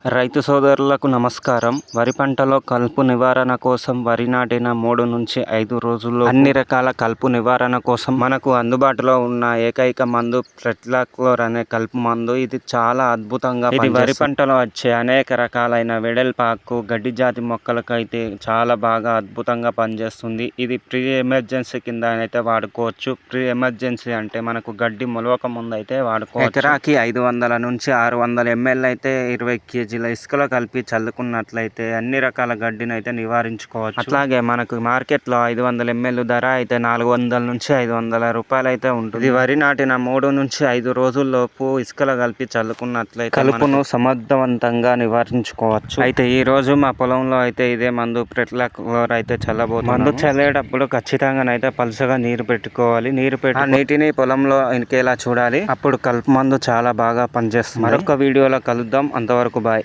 రైతు సోదరులకు నమస్కారం. వరి పంటలో కలుపు నివారణ కోసం వరి నాటిన 3 నుంచి 5 రోజుల్లో అన్ని రకాల కలుపు నివారణ కోసం మనకు అందుబాటులో ఉన్న ఏకైక మందు ట్రెట్లాక్లోర్ అనే కలుపు మందు. ఇది చాలా అద్భుతంగా ఇది వరి పంటలో వచ్చే అనేక రకాలైన వెడల్పాకు గడ్డి జాతి మొక్కలకు అయితే చాలా బాగా అద్భుతంగా పనిచేస్తుంది. ఇది ప్రీ ఎమర్జెన్సీ కింద అయితే వాడుకోవచ్చు. ప్రీ ఎమర్జెన్సీ అంటే మనకు గడ్డి మొలవక ముందు అయితే వాడుకోవచ్చు. ఎకరాకి 500 నుంచి 600 ml అయితే 20 kg ఇసుకలో కలిపి చల్లుకున్నట్లయితే అన్ని రకాల గడ్డిని అయితే నివారించుకోవచ్చు. అట్లాగే మనకు మార్కెట్లో 500 ml ధర అయితే 400 నుంచి 500 రూపాయలు అయితే ఉంటుంది. ఇది వరి నాటిన 3 నుంచి 5 రోజుల్లోపు ఇసుకలో కలిపి చల్లుకున్నట్లయితే కలుపును సమర్థవంతంగా నివారించుకోవచ్చు. అయితే ఈ రోజు మా పొలంలో అయితే ఇదే మందు ట్రెట్లాక్లోర్ అయితే చల్లబోతున్నాము. మందు చల్లేటప్పుడు ఖచ్చితంగానైతే పలుచగా నీరు పెట్టుకోవాలి. నీటిని పొలంలో ఇంకేలా చూడాలి. అప్పుడు కలుపు మందు చాలా బాగా పనిచేస్తుంది. మరొక వీడియోలో కలుద్దాం. అంతవరకు బాయ్.